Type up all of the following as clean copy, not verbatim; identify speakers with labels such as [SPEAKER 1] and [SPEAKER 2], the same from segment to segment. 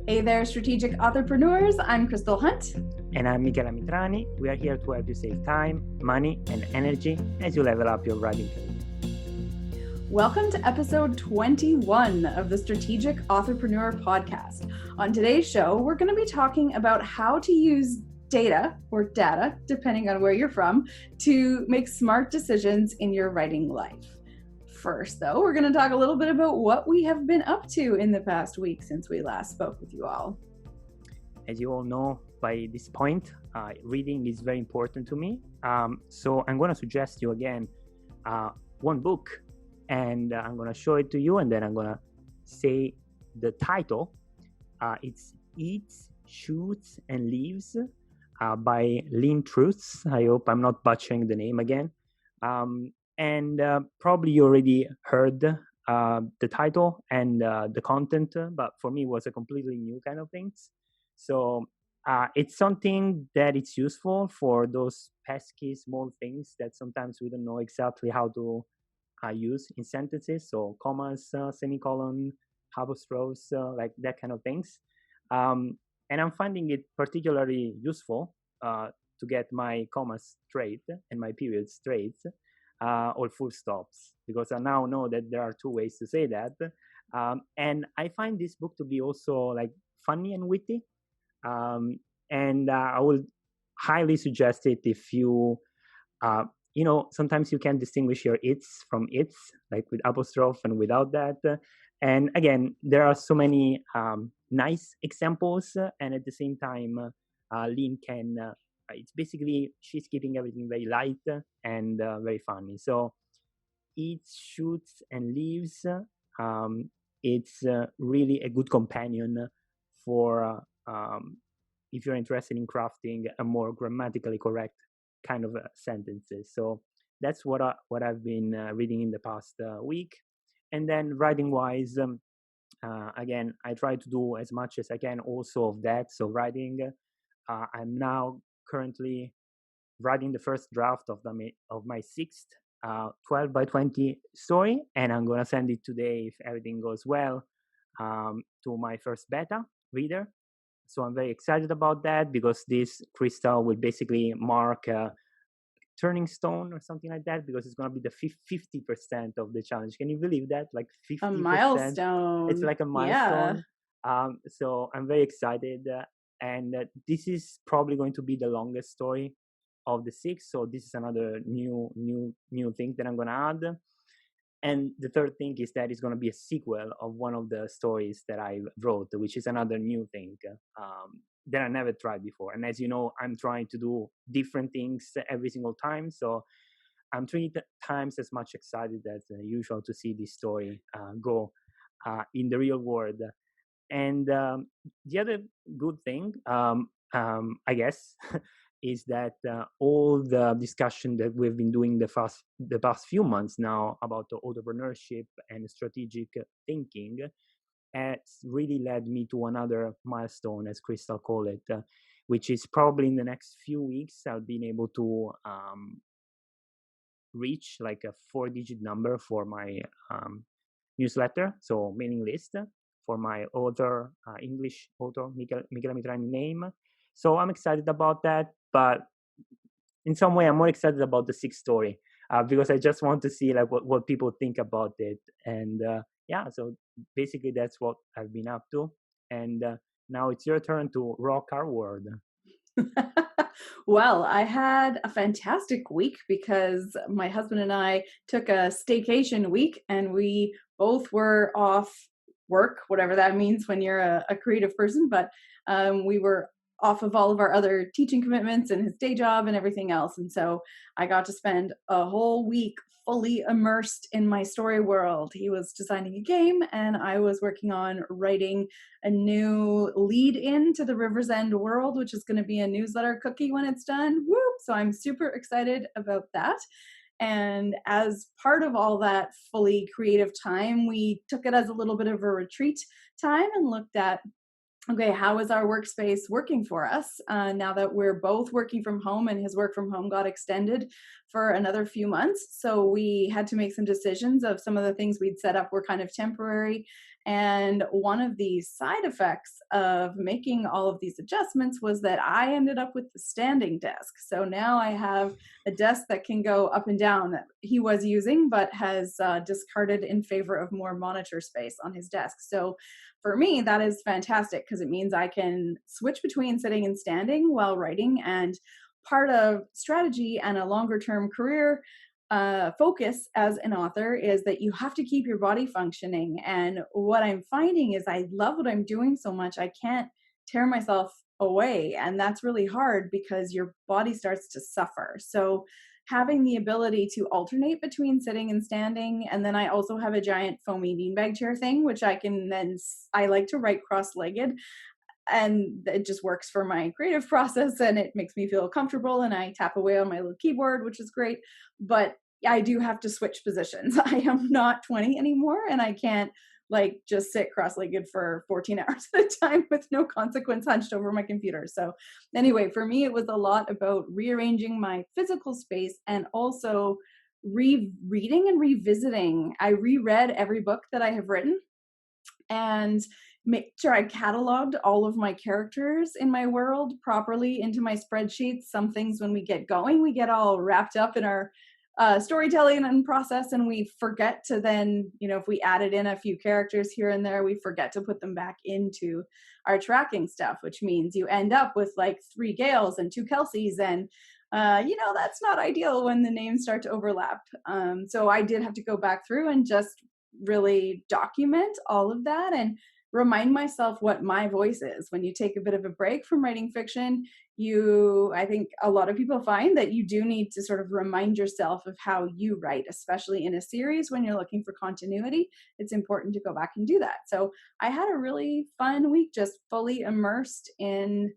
[SPEAKER 1] Hey there, strategic authorpreneurs. I'm Crystal Hunt.
[SPEAKER 2] And I'm Michela Mitrani. We are here to help you save time, money, and energy as you level up your writing career.
[SPEAKER 1] Welcome to episode 21 of the Strategic Authorpreneur podcast. On today's show, we're going to be talking about how to use data, depending on where you're from, to make smart decisions in your writing life. First, though, we're going to talk a little bit about what we have been up to in the past week since we last spoke with you all.
[SPEAKER 2] As you all know, by this point, reading is very important to me. So I'm going to suggest you again one book, and I'm going to show it to you, and then I'm going to say the title. It's Eats, Shoots, and Leaves by Lynn Truths. I hope I'm not butchering the name again. And probably you already heard the title and the content, but for me it was a completely new kind of things. So it's something that it's useful for those pesky small things that sometimes we don't know exactly how to use in sentences. So commas, semicolon, apostrophes, like that kind of things. And I'm finding it particularly useful to get my commas straight and my periods straight. Or full stops, because I now know that there are two ways to say that. And I find this book to be also like funny and witty. And I would highly suggest it if you, sometimes you can distinguish your its from its, like with apostrophe and without that. And again, there are so many nice examples. And at the same time, Lynn can... it's basically, she's keeping everything very light and very funny. So Eats, Shoots, and Leaves, it's really a good companion for if you're interested in crafting a more grammatically correct kind of sentences. So that's what I've been reading in the past week. And then writing-wise, again, I try to do as much as I can also of that. So writing, I'm now currently writing the first draft of my sixth 12 by 20 story, and I'm gonna send it today if everything goes well to my first beta reader. So I'm very excited about that, because this crystal will basically mark a turning stone or something like that, because it's gonna be the 50% of the challenge. Can you believe that? Like 50%.
[SPEAKER 1] A milestone.
[SPEAKER 2] It's like a milestone. Yeah. So I'm very excited. And this is probably going to be the longest story of the six. So this is another new thing that I'm going to add. And the third thing is that it's going to be a sequel of one of the stories that I wrote, which is another new thing that I never tried before. And as you know, I'm trying to do different things every single time. So I'm 3 times as much excited as usual to see this story go in the real world. And the other good thing, I guess, is that all the discussion that we've been doing the past few months now about the entrepreneurship and strategic thinking has really led me to another milestone, as Crystal called it, which is probably in the next few weeks I'll be able to reach like a 4-digit number for my newsletter, so mailing list, for my author, English author, Michela Mitrani name. So I'm excited about that, but in some way I'm more excited about the sixth story because I just want to see like what people think about it. And so basically that's what I've been up to. And now it's your turn to rock our world.
[SPEAKER 1] Well, I had a fantastic week because my husband and I took a staycation week, and we both were off work, whatever that means when you're a creative person, but we were off of all of our other teaching commitments and his day job and everything else. And so I got to spend a whole week fully immersed in my story world. He was designing a game, and I was working on writing a new lead in to the River's End world, which is going to be a newsletter cookie when it's done. Woo! So I'm super excited about that. And as part of all that fully creative time, we took it as a little bit of a retreat time and looked at, okay, how is our workspace working for us now that we're both working from home, and his work from home got extended for another few months. So we had to make some decisions of some of the things we'd set up were kind of temporary, And one of the side effects of making all of these adjustments was that I ended up with the standing desk. So now I have a desk that can go up and down that he was using, but has discarded in favor of more monitor space on his desk. So for me, that is fantastic because it means I can switch between sitting and standing while writing. And part of strategy and a longer term career focus as an author is that you have to keep your body functioning. And what I'm finding is I love what I'm doing so much, I can't tear myself away. And that's really hard because your body starts to suffer. So having the ability to alternate between sitting and standing. And then I also have a giant foamy beanbag chair thing, which I can then, I like to write cross-legged, and it just works for my creative process and it makes me feel comfortable, and I tap away on my little keyboard, which is great. But I do have to switch positions. I am not 20 anymore, and I can't like just sit cross-legged for 14 hours at a time with no consequence hunched over my computer. So anyway, for me, it was a lot about rearranging my physical space and also rereading and revisiting. I reread every book that I have written and make sure I cataloged all of my characters in my world properly into my spreadsheets. Some things, when we get going, we get all wrapped up in our storytelling and process, and we forget to then, if we added in a few characters here and there, we forget to put them back into our tracking stuff, which means you end up with like 3 Gales and 2 Kelseys, and that's not ideal when the names start to overlap. So I did have to go back through and just really document all of that and remind myself what my voice is. When you take a bit of a break from writing fiction, I think a lot of people find that you do need to sort of remind yourself of how you write, especially in a series when you're looking for continuity. It's important to go back and do that. So I had a really fun week just fully immersed in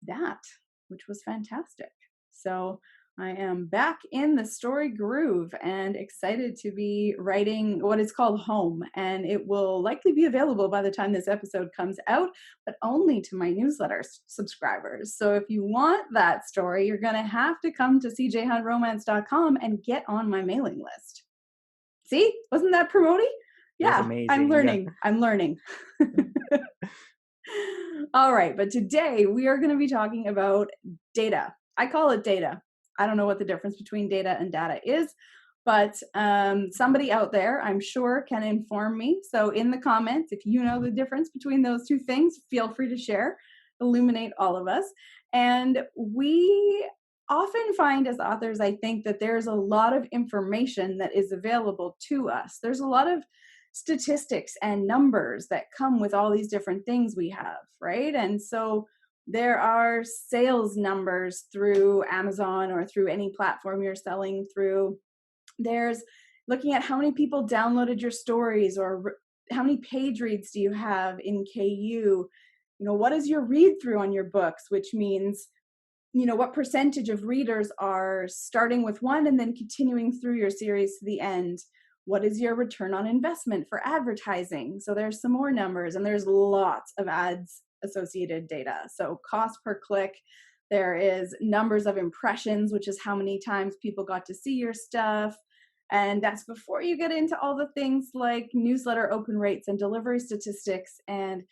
[SPEAKER 1] that, which was fantastic. So I am back in the story groove and excited to be writing what is called Home. And it will likely be available by the time this episode comes out, but only to my newsletter subscribers. So if you want that story, you're going to have to come to cjhuntromance.com and get on my mailing list. See, wasn't that promoting? Yeah,
[SPEAKER 2] amazing.
[SPEAKER 1] I'm learning. Yeah. I'm learning. All right, but today we are going to be talking about data. I call it data. I don't know what the difference between data and data is, but somebody out there, I'm sure, can inform me. So in the comments, if you know the difference between those two things, feel free to share, illuminate all of us. And we often find as authors, I think, that there's a lot of information that is available to us. There's a lot of statistics and numbers that come with all these different things we have, right? And so there are sales numbers through Amazon or through any platform you're selling through. There's looking at how many people downloaded your stories, or how many page reads do you have in KU? What is your read through on your books, which means, what percentage of readers are starting with one and then continuing through your series to the end? What is your return on investment for advertising? So there's some more numbers, and there's lots of ads associated data. So cost per click, there is numbers of impressions, which is how many times people got to see your stuff. And that's before you get into all the things like newsletter open rates and delivery statistics and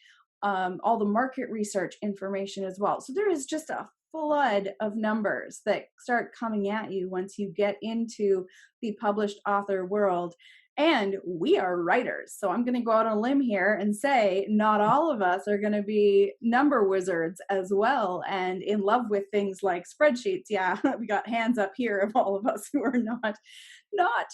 [SPEAKER 1] all the market research information as well. So there is just a flood of numbers that start coming at you once you get into the published author world. And we are writers. So I'm going to go out on a limb here and say not all of us are going to be number wizards as well and in love with things like spreadsheets. Yeah, we got hands up here of all of us who are not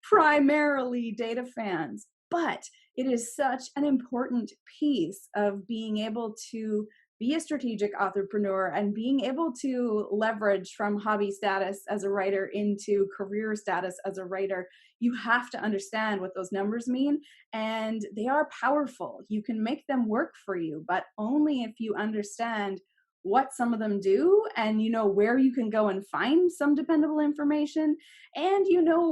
[SPEAKER 1] primarily data fans. But it is such an important piece of being able to be a strategic authorpreneur and being able to leverage from hobby status as a writer into career status as a writer. You have to understand what those numbers mean, and they are powerful. You can make them work for you, but only if you understand what some of them do, and where you can go and find some dependable information, and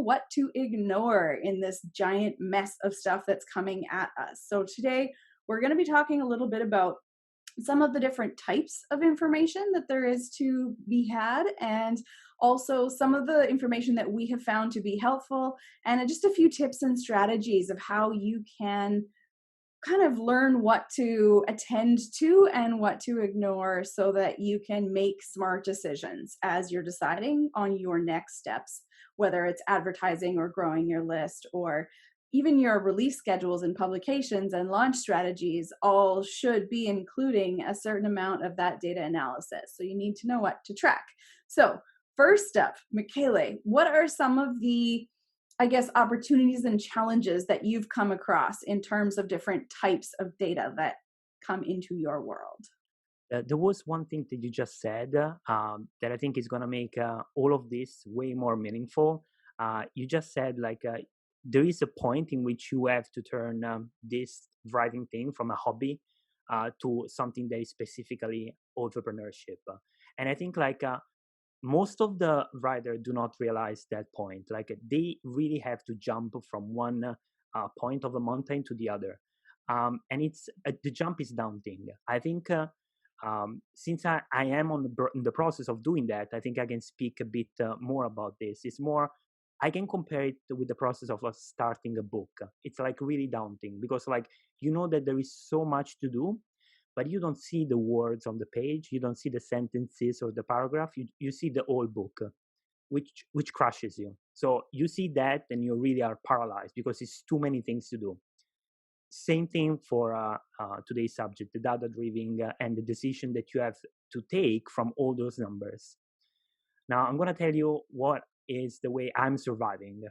[SPEAKER 1] what to ignore in this giant mess of stuff that's coming at us. So today we're going to be talking a little bit about some of the different types of information that there is to be had, and also some of the information that we have found to be helpful, and just a few tips and strategies of how you can kind of learn what to attend to and what to ignore so that you can make smart decisions as you're deciding on your next steps, whether it's advertising or growing your list or even your release schedules and publications and launch strategies all should be including a certain amount of that data analysis. So you need to know what to track. So first up, Michele, what are some of the, I guess, opportunities and challenges that you've come across in terms of different types of data that come into your world?
[SPEAKER 2] There was one thing that you just said that I think is going to make all of this way more meaningful. You just said there is a point in which you have to turn this writing thing from a hobby to something that is specifically entrepreneurship. And I think most of the writers do not realize that point. They really have to jump from one point of a mountain to the other, and it's the jump is daunting. I think since I am in the process of doing that, I think I can speak a bit more about this. It's more, I can compare it with the process of starting a book. It's really daunting because you know that there is so much to do, but you don't see the words on the page, you don't see the sentences or the paragraph, you see the whole book, which crushes you. So you see that and you really are paralyzed because it's too many things to do. Same thing for today's subject, the data driven and the decision that you have to take from all those numbers. Now I'm going to tell you what is the way I'm surviving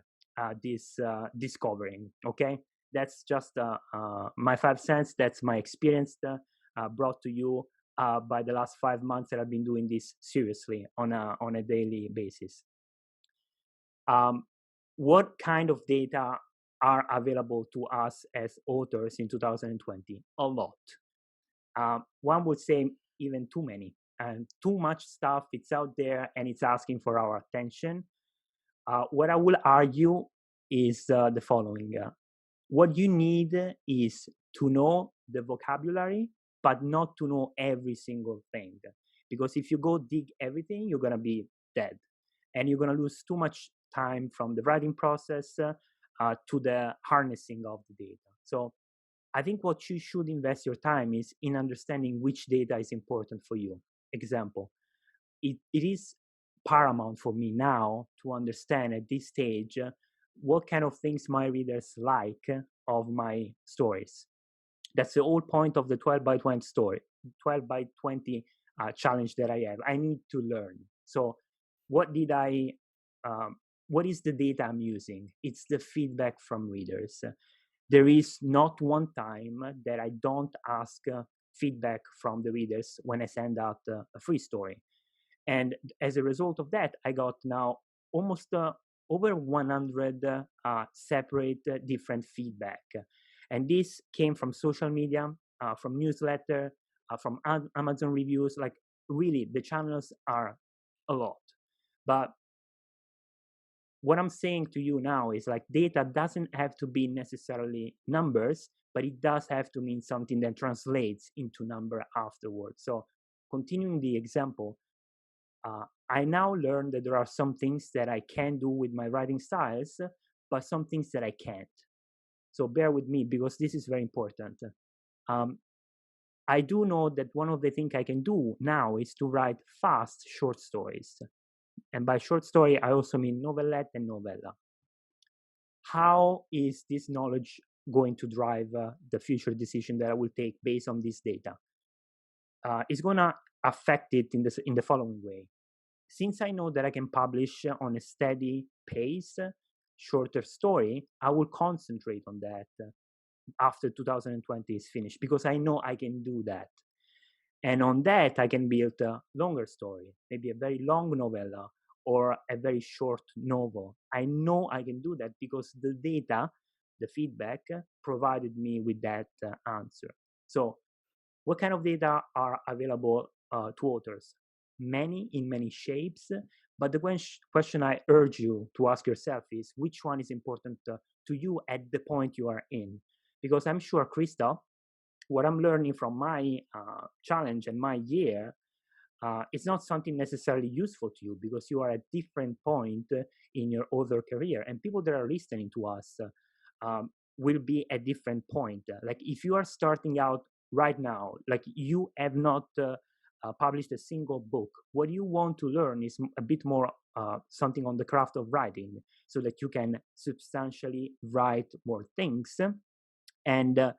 [SPEAKER 2] this discovering. Okay, that's just my 5 cents. That's my experience brought to you by the last 5 months that I've been doing this seriously on a daily basis. What kind of data are available to us as authors in 2020? A lot. One would say even too many, and too much stuff. It's out there and it's asking for our attention. What I will argue is the following. What you need is to know the vocabulary, but not to know every single thing. Because if you go dig everything, you're going to be dead. And you're going to lose too much time from the writing process to the harnessing of the data. So I think what you should invest your time is in understanding which data is important for you. Example, it is paramount for me now to understand at this stage what kind of things my readers like of my stories. That's the whole point of the 12 by 20 story, 12 by 20 challenge that I have. I need to learn. So what is the data I'm using? It's the feedback from readers. There is not one time that I don't ask feedback from the readers when I send out a free story. And as a result of that, I got now almost over 100 separate different feedback. And this came from social media, from newsletter, from Amazon reviews. Really, the channels are a lot. But what I'm saying to you now is data doesn't have to be necessarily numbers, but it does have to mean something that translates into number afterwards. So continuing the example, I now learn that there are some things that I can do with my writing styles, but some things that I can't. So bear with me because this is very important. I do know that one of the things I can do now is to write fast short stories. And by short story, I also mean novelette and novella. How is this knowledge going to drive the future decision that I will take based on this data? It's going to affect it in the following way. Since I know that I can publish on a steady pace, shorter story, I will concentrate on that after 2020 is finished because I know I can do that. And on that, I can build a longer story, maybe a very long novella or a very short novel. I know I can do that because the data, the feedback provided me with that answer. So what kind of data are available to authors? Many in many shapes. But the question I urge you to ask yourself is which one is important to you at the point you are in? Because I'm sure, Krista, what I'm learning from my challenge and my year, it's not something necessarily useful to you because you are at a different point in your author career. And people that are listening to us, will be a different point. Like if you are starting out right now, like you have not published a single book, what you want to learn is a bit more something on the craft of writing, so that you can substantially write more things. And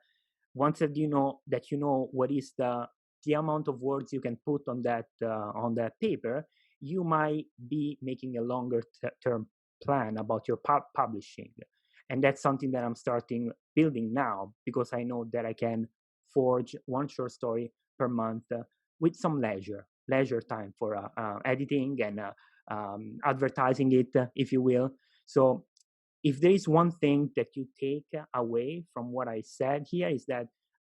[SPEAKER 2] once that you know what is the amount of words you can put on that paper, you might be making a longer term plan about your publishing. And that's something that I'm starting building now, because I know that I can forge one short story per month with some leisure time for editing and advertising it, if you will. So if there is one thing that you take away from what I said here, is that,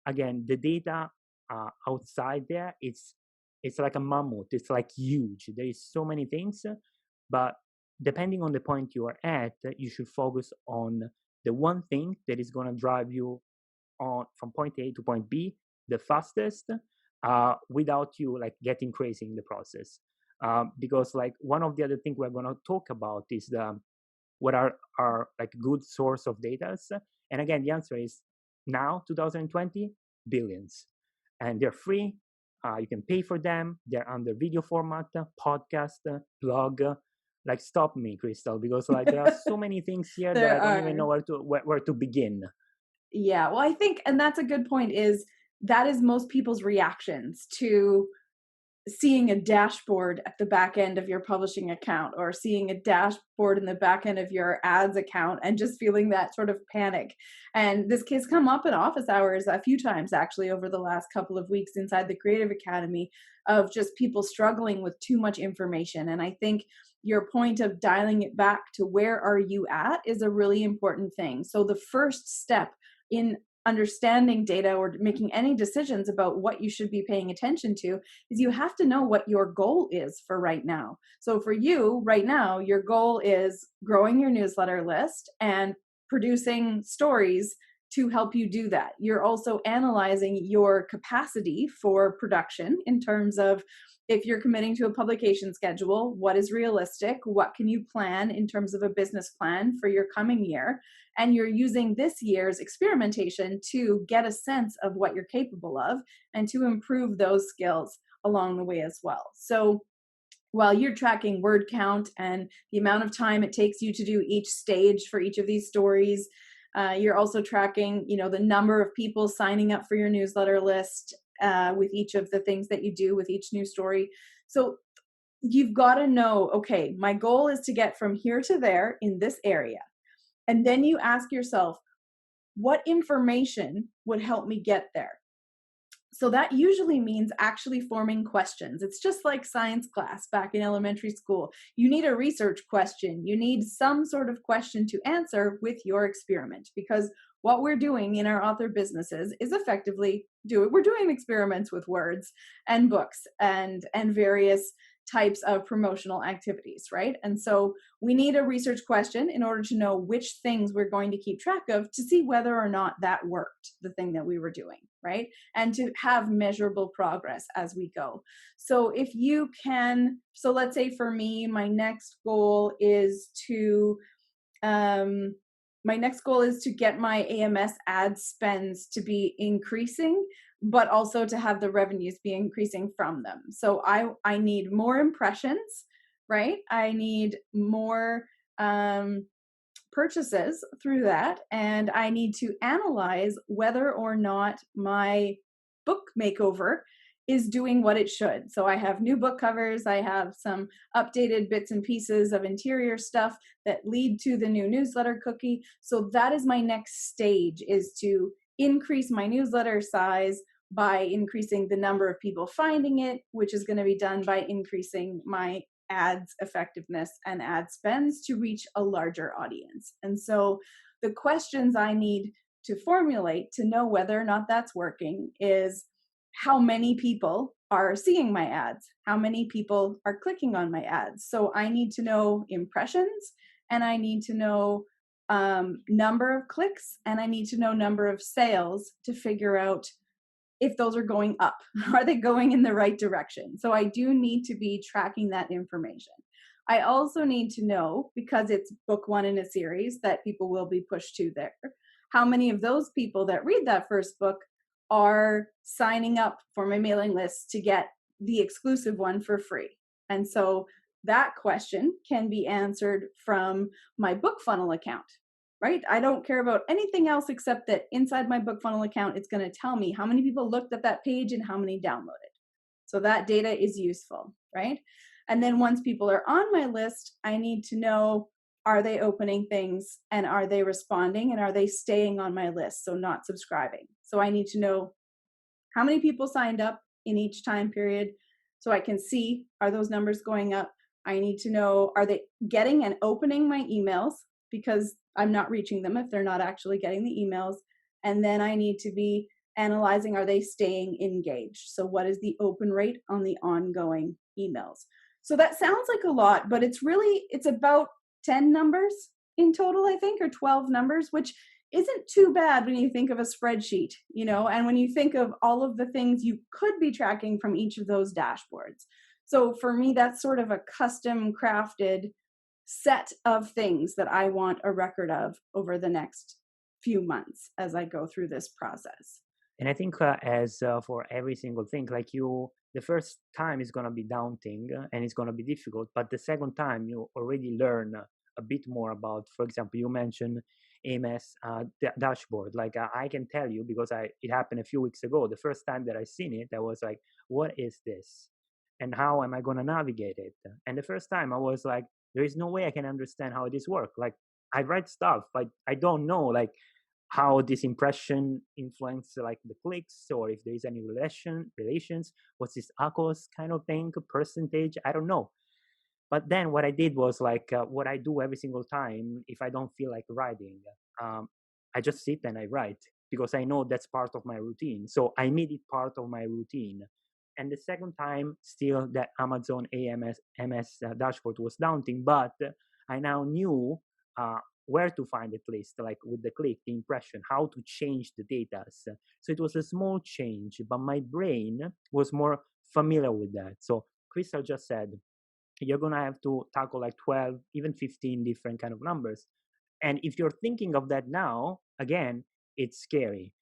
[SPEAKER 2] again, the data outside there, it's like a mammoth. It's like huge. There is so many things, but depending on the point you are at, you should focus on the one thing that is going to drive you on from point A to point B the fastest, without you like getting crazy in the process. Because like one of the other things we're going to talk about is what are like good source of data. And again, the answer is now 2020 billions, and they're free. You can pay for them. They're under video format, podcast, blog. Like stop me, Crystal, because like there are so many things here that I don't even know where to begin.
[SPEAKER 1] Yeah, well, I think, and that's a good point, is that is most people's reactions to seeing a dashboard at the back end of your publishing account, or seeing a dashboard in the back end of your ads account, and just feeling that sort of panic. And this has come up in office hours a few times actually over the last couple of weeks inside the Creative Academy, of just people struggling with too much information. And I think your point of dialing it back to where are you at is a really important thing. So the first step in understanding data or making any decisions about what you should be paying attention to is you have to know what your goal is for right now. So for you right now, your goal is growing your newsletter list and producing stories to help you do that. You're also analyzing your capacity for production in terms of, if you're committing to a publication schedule, what is realistic? What can you plan in terms of a business plan for your coming year? And you're using this year's experimentation to get a sense of what you're capable of and to improve those skills along the way as well. So while you're tracking word count and the amount of time it takes you to do each stage for each of these stories, you're also tracking, the number of people signing up for your newsletter list with each of the things that you do with each new story. So you've got to know, okay, my goal is to get from here to there in this area. And then you ask yourself, what information would help me get there? So that usually means actually forming questions. It's just like science class back in elementary school. You need a research question. You need some sort of question to answer with your experiment, because what we're doing in our author businesses is effectively we're doing experiments with words and books and various types of promotional activities, right? And so we need a research question in order to know which things we're going to keep track of to see whether or not that worked, the thing that we were doing, right? And to have measurable progress as we go. So if you can, so let's say for me, my next goal is to get my AMS ad spends to be increasing, but also to have the revenues be increasing from them. So I need more impressions, right? I need more purchases through that. And I need to analyze whether or not my book makeover is doing what it should. So I have new book covers, I have some updated bits and pieces of interior stuff that lead to the new newsletter cookie. So that is my next stage, is to increase my newsletter size by increasing the number of people finding it, which is going to be done by increasing my ads effectiveness and ad spends to reach a larger audience. And so the questions I need to formulate to know whether or not that's working is, how many people are seeing my ads? How many people are clicking on my ads? So I need to know impressions, and I need to know number of clicks, and I need to know number of sales to figure out if those are going up. Are they going in the right direction? So I do need to be tracking that information. I also need to know, because it's book one in a series that people will be pushed to there, how many of those people that read that first book are signing up for my mailing list to get the exclusive one for free. And so that question can be answered from my book funnel account, right? I don't care about anything else except that inside my book funnel account, it's going to tell me how many people looked at that page and how many downloaded. So that data is useful, right? And then once people are on my list, I need to know, are they opening things and are they responding and are they staying on my list? So not subscribing. So I need to know how many people signed up in each time period so I can see, are those numbers going up? I need to know, are they getting and opening my emails, because I'm not reaching them if they're not actually getting the emails. And then I need to be analyzing, are they staying engaged? So what is the open rate on the ongoing emails? So that sounds like a lot, but it's about 10 numbers in total, I think, or 12 numbers, which isn't too bad when you think of a spreadsheet, and when you think of all of the things you could be tracking from each of those dashboards. So for me, that's sort of a custom crafted set of things that I want a record of over the next few months as I go through this process.
[SPEAKER 2] And I think as for every single thing, like the first time is going to be daunting and it's going to be difficult, but the second time you already learn a bit more about, for example, you mentioned AMS dashboard. Like I can tell you, because it happened a few weeks ago, the first time that I seen it, I was like, what is this? And how am I going to navigate it? And the first time I was like, there is no way I can understand how this works. Like I write stuff, but I don't know like how this impression influence like the clicks, or if there is any relations, what's this ACOS kind of thing, percentage, I don't know. But then what I did was like what I do every single time if I don't feel like writing, I just sit and I write, because I know that's part of my routine. So I made it part of my routine. And the second time, still that Amazon MS dashboard was daunting, but I now knew where to find at least, like with the click, the impression, how to change the data. So it was a small change, but my brain was more familiar with that. So Crystal just said, you're going to have to tackle like 12, even 15 different kind of numbers. And if you're thinking of that now, again, it's scary.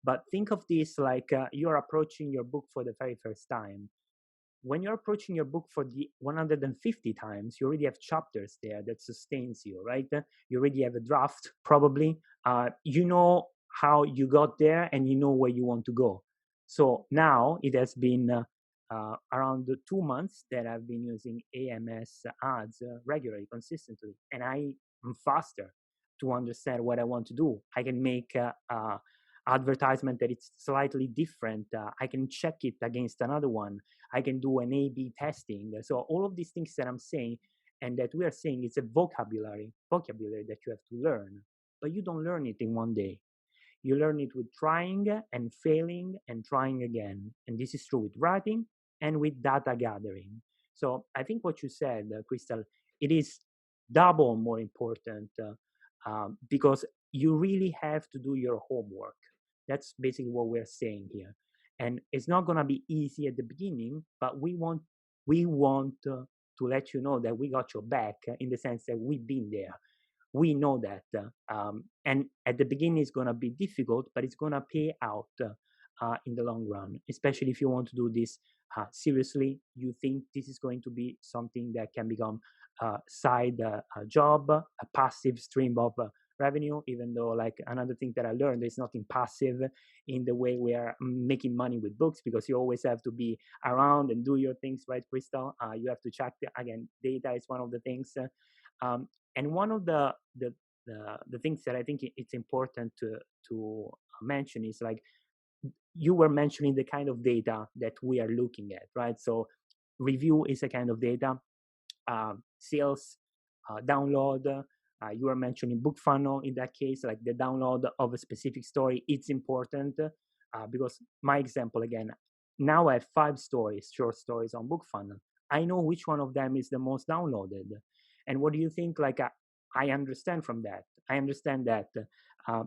[SPEAKER 2] But think of this like you're approaching your book for the very first time. When you're approaching your book for the 150 times, you already have chapters there that sustains you, right? You already have a draft, probably. You know how you got there and you know where you want to go. So now it has been around 2 months that I've been using AMS ads regularly, consistently, and I am faster to understand what I want to do. I can make advertisement that it's slightly different. I can check it against another one. I can do an A/B testing. So all of these things that I'm saying and that we are saying, it's a vocabulary that you have to learn, but you don't learn it in one day. You learn it with trying and failing and trying again. And this is true with writing and with data gathering. So I think what you said, Crystal, it is double more important because you really have to do your homework. That's basically what we're saying here. And it's not going to be easy at the beginning, but we want to let you know that we got your back in the sense that we've been there. We know that. And at the beginning, it's going to be difficult, but it's going to pay out in the long run, especially if you want to do this seriously. You think this is going to be something that can become a side job, a passive stream of revenue, even though like another thing that I learned is nothing passive in the way we are making money with books, because you always have to be around and do your things, right, Crystal? You have to check again, data is one of the things. And one of the things that I think it's important to mention is like you were mentioning the kind of data that we are looking at, right? So review is a kind of data, sales, download. You were mentioning book funnel in that case, like the download of a specific story. It's important because my example again, now I have 5 stories, short stories on book funnel. I know which one of them is the most downloaded. And what do you think? Like I understand from that. I understand that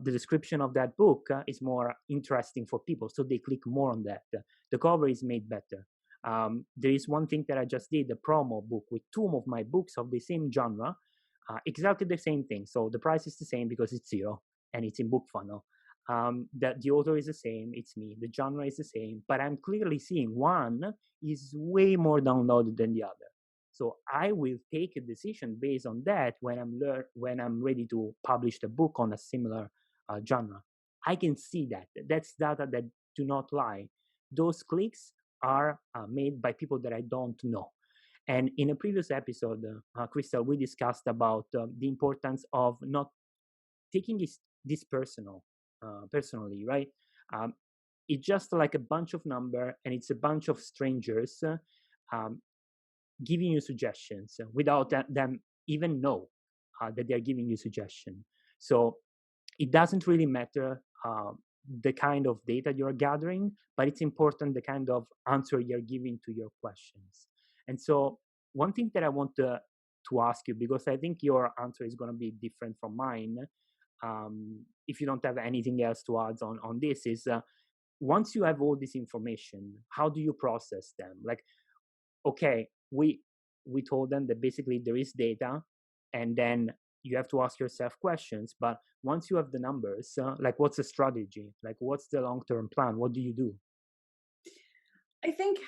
[SPEAKER 2] the description of that book is more interesting for people, so they click more on that. The cover is made better. There is one thing that I just did, a promo book with 2 of my books of the same genre, exactly the same thing. So the price is the same because it's 0. and it's in BookFunnel. That the author is the same, it's me, the genre is the same, but I'm clearly seeing one is way more downloaded than the other. So I will take a decision based on that when I'm ready to publish the book on a similar genre. I can see that. That's data that do not lie. Those clicks are made by people that I don't know. And in a previous episode, Crystal, we discussed about the importance of not taking this personally, right? Um, it's just like a bunch of number, and it's a bunch of strangers um, giving you suggestions without them even know that they're giving you suggestion. So it doesn't really matter the kind of data you're gathering, but it's important the kind of answer you're giving to your questions. And so one thing that I want to ask you, because I think your answer is going to be different from mine, if you don't have anything else to add on this, is once you have all this information, how do you process them? Like, okay, we told them that basically there is data, and then you have to ask yourself questions. But once you have the numbers, like, what's the strategy? Like, what's the long-term plan? What do you do?
[SPEAKER 1] I think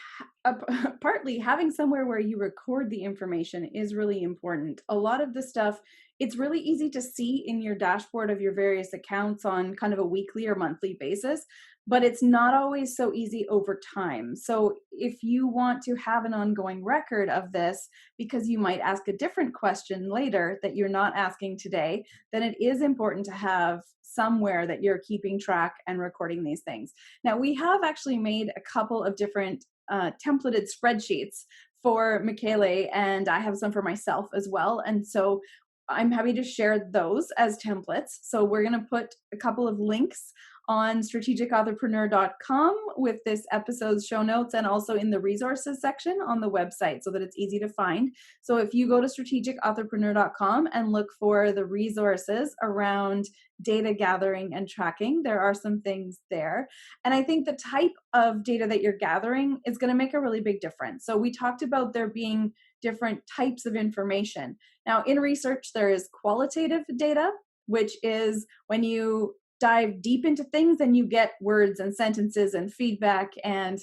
[SPEAKER 1] partly having somewhere where you record the information is really important. A lot of the stuff, it's really easy to see in your dashboard of your various accounts on kind of a weekly or monthly basis, but it's not always so easy over time. So if you want to have an ongoing record of this, because you might ask a different question later that you're not asking today, then it is important to have somewhere that you're keeping track and recording these things. Now, we have actually made a couple of different templated spreadsheets for Michele, and I have some for myself as well. And so I'm happy to share those as templates. So we're going to put a couple of links on strategicauthorpreneur.com with this episode's show notes, and also in the resources section on the website so that it's easy to find. So if you go to strategicauthorpreneur.com and look for the resources around data gathering and tracking, there are some things there. And I think the type of data that you're gathering is going to make a really big difference. So we talked about there being different types of information. Now, in research, there is qualitative data, which is when you dive deep into things and you get words and sentences and feedback and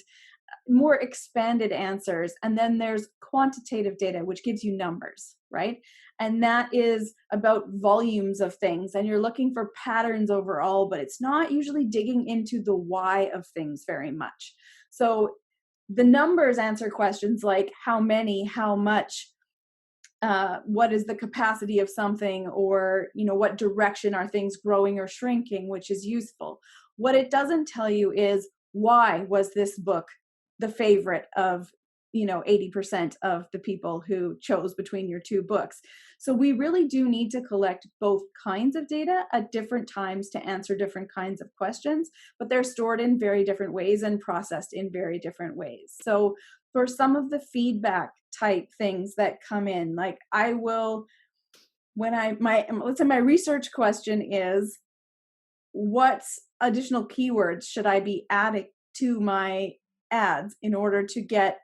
[SPEAKER 1] more expanded answers. And then there's quantitative data, which gives you numbers, right? And that is about volumes of things, and you're looking for patterns overall, but it's not usually digging into the why of things very much. So the numbers answer questions like how many, how much, what is the capacity of something, or what direction are things growing or shrinking, which is useful. What it doesn't tell you is why was this book the favorite of 80% of the people who chose between your two books. So we really do need to collect both kinds of data at different times to answer different kinds of questions, but they're stored in very different ways and processed in very different ways. So for some of the feedback type things that come in, like let's say my research question is, what additional keywords should I be adding to my ads in order to get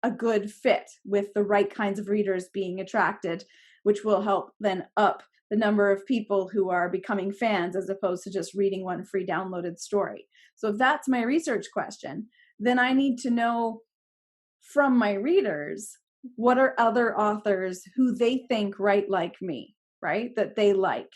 [SPEAKER 1] a good fit with the right kinds of readers being attracted, which will help then up the number of people who are becoming fans as opposed to just reading one free downloaded story. So if that's my research question, then I need to know from my readers, what are other authors who they think write like me, right? That they like.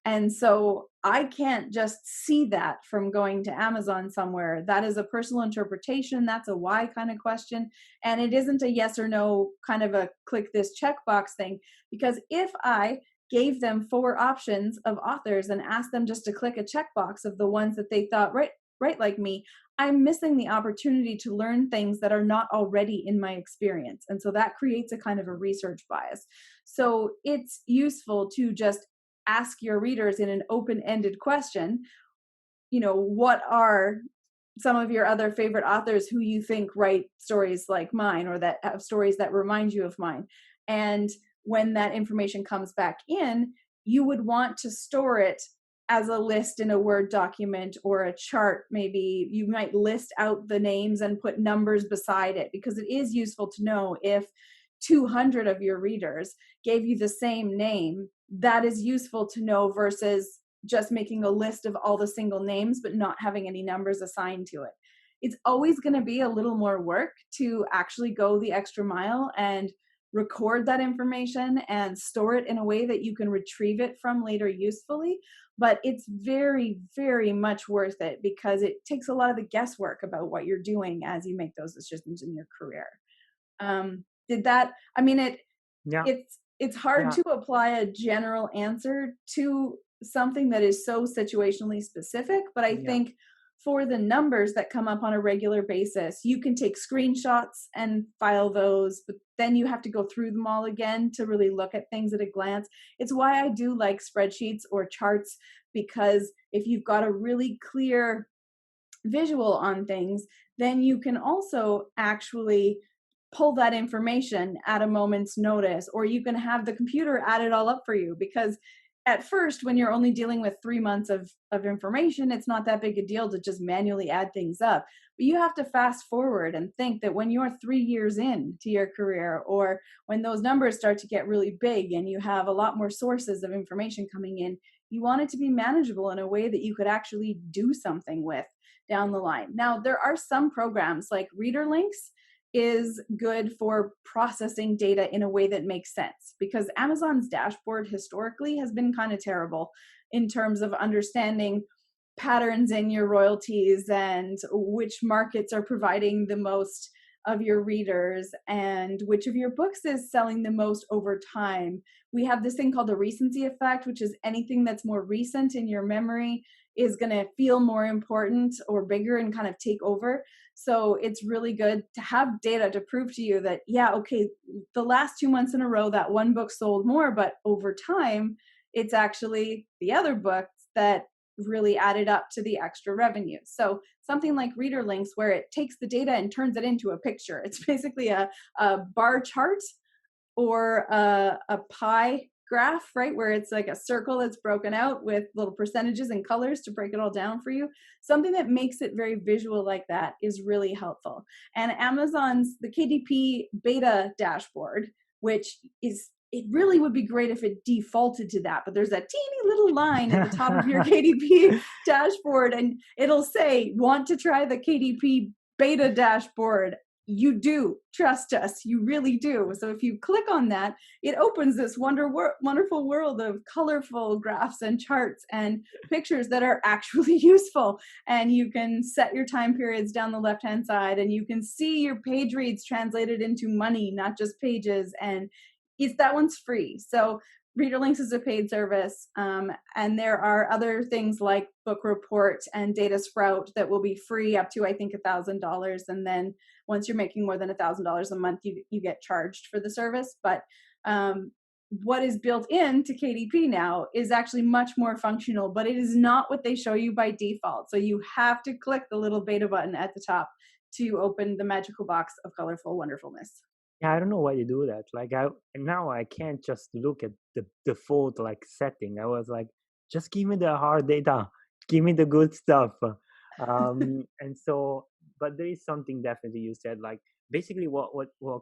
[SPEAKER 1] And so I can't just see that from going to Amazon somewhere. That is a personal interpretation. That's a why kind of question. And it isn't a yes or no kind of a click this checkbox thing. Because if I gave them 4 options of authors and asked them just to click a checkbox of the ones that they thought right like me, I'm missing the opportunity to learn things that are not already in my experience. And so that creates a kind of a research bias. So it's useful to just ask your readers in an open-ended question, what are some of your other favorite authors who you think write stories like mine, or that have stories that remind you of mine? And when that information comes back in, you would want to store it as a list in a Word document or a chart. Maybe you might list out the names and put numbers beside it, because it is useful to know if 200 of your readers gave you the same name. That is useful to know versus just making a list of all the single names, but not having any numbers assigned to it. It's always going to be a little more work to actually go the extra mile and record that information and store it in a way that you can retrieve it from later usefully. But it's very, very much worth it because it takes a lot of the guesswork about what you're doing as you make those decisions in your career. Did that, I mean,
[SPEAKER 2] Yeah,
[SPEAKER 1] it's hard
[SPEAKER 2] yeah,
[SPEAKER 1] to apply a general answer to something that is so situationally specific, but I
[SPEAKER 2] yeah,
[SPEAKER 1] think for the numbers that come up on a regular basis, you can take screenshots and file those, but then you have to go through them all again to really look at things at a glance. It's why I do like spreadsheets or charts, because if you've got a really clear visual on things, then you can also actually pull that information at a moment's notice, or you can have the computer add it all up for you. Because at first, when you're only dealing with 3 months of information, it's not that big a deal to just manually add things up. But you have to fast forward and think that when you're 3 years into your career, or when those numbers start to get really big and you have a lot more sources of information coming in, you want it to be manageable in a way that you could actually do something with down the line. Now, there are some programs like ReaderLinks is good for processing data in a way that makes sense, because Amazon's dashboard historically has been kind of terrible in terms of understanding patterns in your royalties and which markets are providing the most of your readers and which of your books is selling the most over time. We have this thing called the recency effect, which is anything that's more recent in your memory is going to feel more important or bigger and kind of take over. So it's really good to have data to prove to you that, yeah, okay, the last 2 months in a row, that one book sold more, but over time, it's actually the other books that really added up to the extra revenue. So something like Reader Links, where it takes the data and turns it into a picture. It's basically a bar chart or a pie graph, right? Where it's like a circle that's broken out with little percentages and colors to break it all down for you. Something that makes it very visual like that is really helpful. And Amazon's, the KDP Beta Dashboard, which is, it really would be great if it defaulted to that, but there's that teeny little line at the top of your KDP dashboard and it'll say, want to try the KDP Beta Dashboard? You do, trust us, you really do. So if you click on that, it opens this wonderful world of colorful graphs and charts and pictures that are actually useful. And you can set your time periods down the left hand side, and you can see your page reads translated into money, not just pages. And that one's free. So ReaderLinks is a paid service, and there are other things like Book Report and Data Sprout that will be free up to, I think, $1,000. And then once you're making more than $1,000 a month, you get charged for the service. But what is built into KDP now is actually much more functional, but it is not what they show you by default. So you have to click the little beta button at the top to open the magical box of colorful wonderfulness.
[SPEAKER 2] yeah. I don't know why you do that. Like now I can't just look at the default like setting. I was like, just give me the hard data, give me the good stuff. And so, but there is something definitely you said, like basically what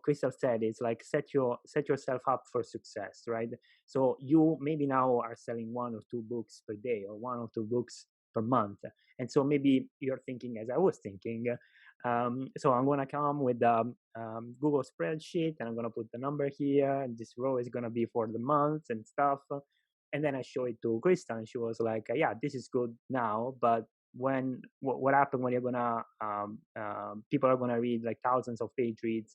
[SPEAKER 2] Crystal said is like set yourself up for success, right? So you maybe now are selling 1 or 2 books per day or 1 or 2 books per month, and so maybe you're thinking as I was thinking. So I'm gonna come with the Google spreadsheet and I'm gonna put the number here, and this row is gonna be for the month and stuff. And then I show it to Krista, and she was like, "Yeah, this is good now, but what happened when you're gonna people are gonna read like thousands of page reads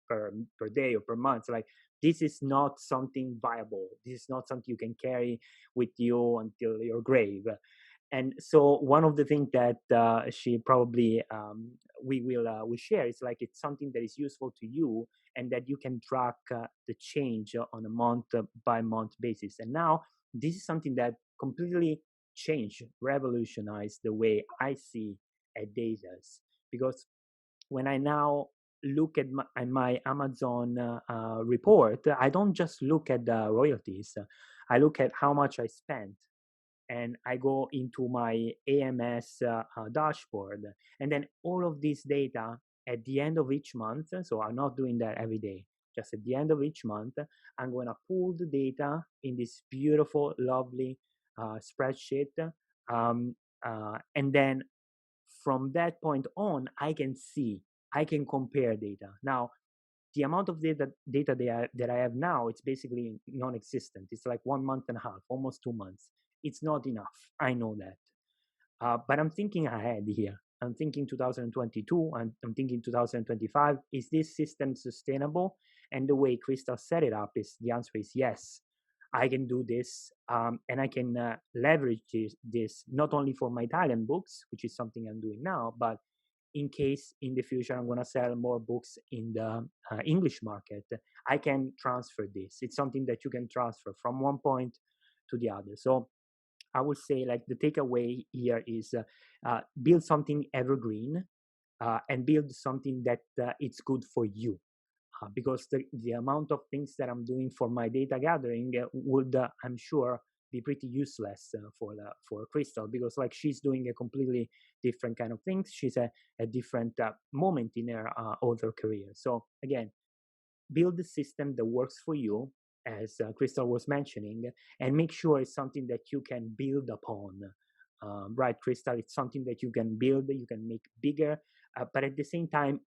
[SPEAKER 2] per day or per month? So like this is not something viable. This is not something you can carry with you until your grave." And so one of the things that she probably we share is like it's something that is useful to you and that you can track the change on a month by month basis. And now this is something that completely changed, revolutionized the way I see data, because when I now look at my Amazon report, I don't just look at the royalties. I look at how much I spent, and I go into my AMS dashboard, and then all of this data at the end of each month. So I'm not doing that every day. Just at the end of each month, I'm going to pull the data in this beautiful, lovely spreadsheet. Um, and then from that point on, I can compare data. Now, the amount of data that I have now, it's basically non-existent. It's like 1.5 months, almost 2 months. It's not enough. I know that. But I'm thinking ahead here. I'm thinking 2022, I'm thinking 2025. Is this system sustainable? And the way Crystal set it up is the answer is yes. I can do this, and I can leverage this not only for my Italian books, which is something I'm doing now, but in case in the future I'm going to sell more books in the English market, I can transfer this. It's something that you can transfer from one point to the other. So I would say like the takeaway here is build something evergreen and build something that it's good for you. Because the amount of things that I'm doing for my data gathering would, I'm sure, be pretty useless for Crystal, because like she's doing a completely different kind of things. She's a different moment in her author career. So again, build a system that works for you, as Crystal was mentioning, and make sure it's something that you can build upon. Right, Crystal? It's something that you can build, you can make bigger, but at the same time,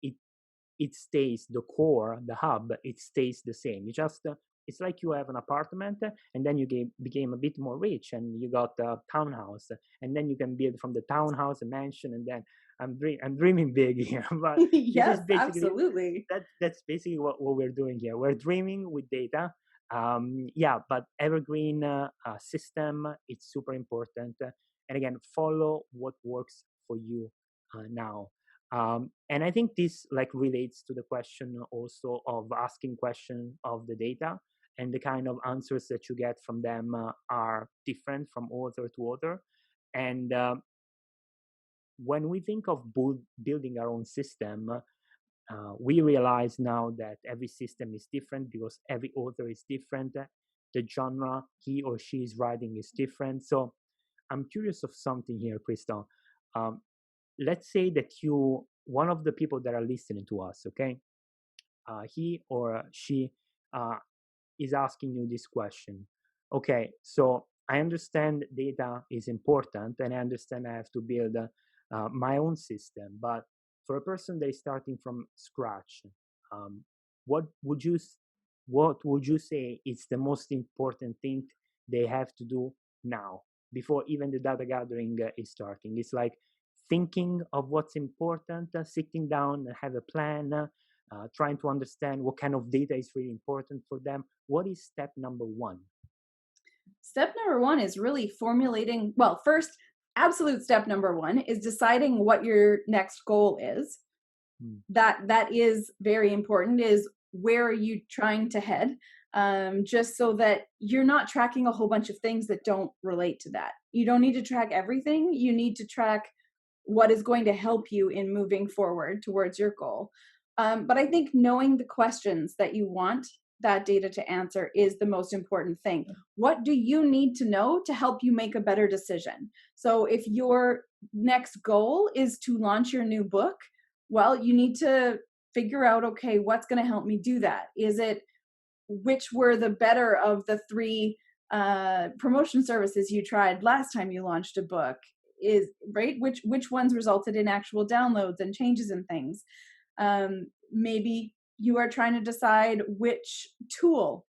[SPEAKER 2] it stays the core, the hub, it stays the same. You just, it's like you have an apartment and then you became a bit more rich and you got a townhouse, and then you can build from the townhouse a mansion, and then I'm dreaming big here, but this is
[SPEAKER 1] Yes,
[SPEAKER 2] basically
[SPEAKER 1] absolutely.
[SPEAKER 2] that's basically what we're doing here. We're dreaming with data. Yeah, but evergreen system, it's super important. And again, follow what works for you now. And I think this like relates to the question also of asking question of the data, and the kind of answers that you get from them are different from author to author. And when we think of building our own system, we realize now that every system is different because every author is different. The genre he or she is writing is different. So I'm curious of something here, Crystal. Um, let's say that one of the people that are listening to us, okay, he or she uh, is asking you this question. Okay, so I understand data is important, and I understand I have to build my own system. But for a person that is starting from scratch, um, what would you what would you say is the most important thing they have to do now, before even the data gathering is starting? It's like thinking of what's important, sitting down and have a plan, trying to understand what kind of data is really important for them. What is step number one?
[SPEAKER 1] Step number one is really formulating, well, first, absolute step number one is deciding what your next goal is. That is very important, is where are you trying to head, just so that you're not tracking a whole bunch of things that don't relate to that. You don't need to track everything. You need to track what is going to help you in moving forward towards your goal. But I think knowing the questions that you want that data to answer is the most important thing. What do you need to know to help you make a better decision? So if your next goal is to launch your new book, well, you need to figure out, okay, what's going to help me do that? Is it which were the better of the three promotion services you tried last time you launched a book? Is right, which ones resulted in actual downloads and changes and things? Maybe you are trying to decide which tool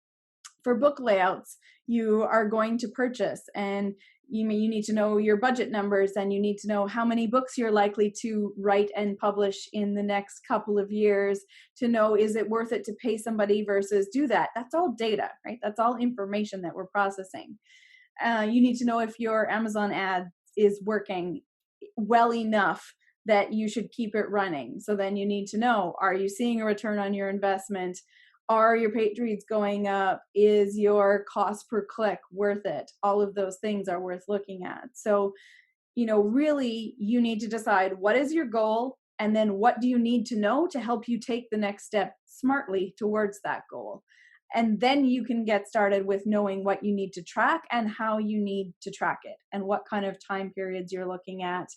[SPEAKER 1] for book layouts you are going to purchase, and you need to know your budget numbers, and you need to know how many books you're likely to write and publish in the next couple of years to know, is it worth it to pay somebody versus do that? That's all data, right? That's all information that we're processing. You need to know if your Amazon ad is working well enough that you should keep it running. So then you need to know, are you seeing a return on your investment? Are your page reads going up? Is your cost per click worth it? All of those things are worth looking at. So, really you need to decide what is your goal, and then what do you need to know to help you take the next step smartly towards that goal. And then you can get started with knowing what you need to track and how you need to track it and what kind of time periods you're looking at.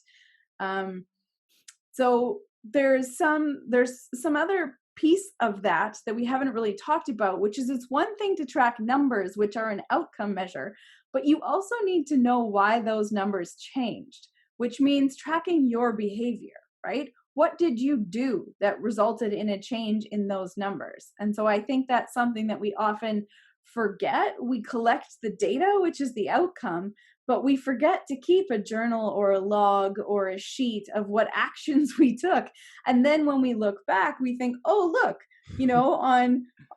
[SPEAKER 1] So there's some other piece of that we haven't really talked about, which is it's one thing to track numbers, which are an outcome measure, But you also need to know why those numbers changed, which means tracking your behavior, right? What did you do that resulted in a change in those numbers? And so I think that's something that we often forget. We collect the data, which is the outcome, but we forget to keep a journal or a log or a sheet of what actions we took. And then when we look back, we think, oh, look,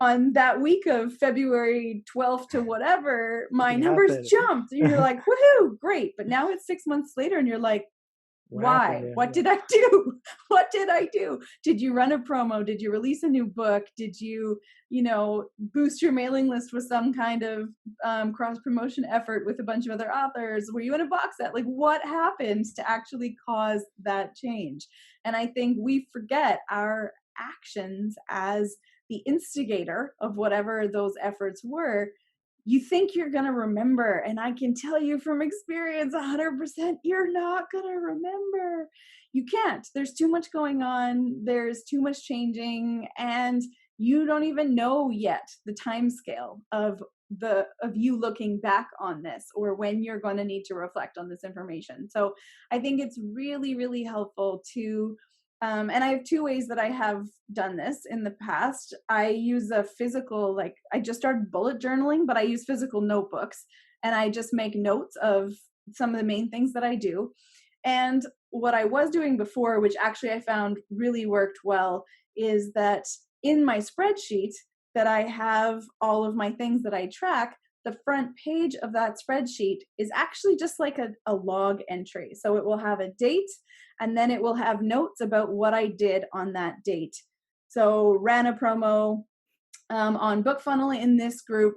[SPEAKER 1] on that week of February 12th to whatever, my
[SPEAKER 2] Something
[SPEAKER 1] numbers
[SPEAKER 2] happened.
[SPEAKER 1] jumped. And you're like, woohoo, great. But now it's 6 months later and you're like,
[SPEAKER 2] What happened
[SPEAKER 1] why?
[SPEAKER 2] there?
[SPEAKER 1] What did I do? What did I do? Did you run a promo? Did you release a new book? Did you, boost your mailing list with some kind of cross promotion effort with a bunch of other authors? Were you in a box set? Like, what happened to actually cause that change? And I think we forget our actions as the instigator of whatever those efforts were. You think you're going to remember, and I can tell you from experience 100% you're not going to remember. You can't. There's too much going on, there's too much changing, and you don't even know yet the time scale of you looking back on this, or when you're going to need to reflect on this information. So I think it's really, really helpful to and I have two ways that I have done this in the past. I use a physical, like I just started bullet journaling, but I use physical notebooks, and I just make notes of some of the main things that I do. And what I was doing before, which actually I found really worked well, is that in my spreadsheet that I have all of my things that I track, the front page of that spreadsheet is actually just like a log entry. So it will have a date, and then it will have notes about what I did on that date. So ran a promo on BookFunnel in this group,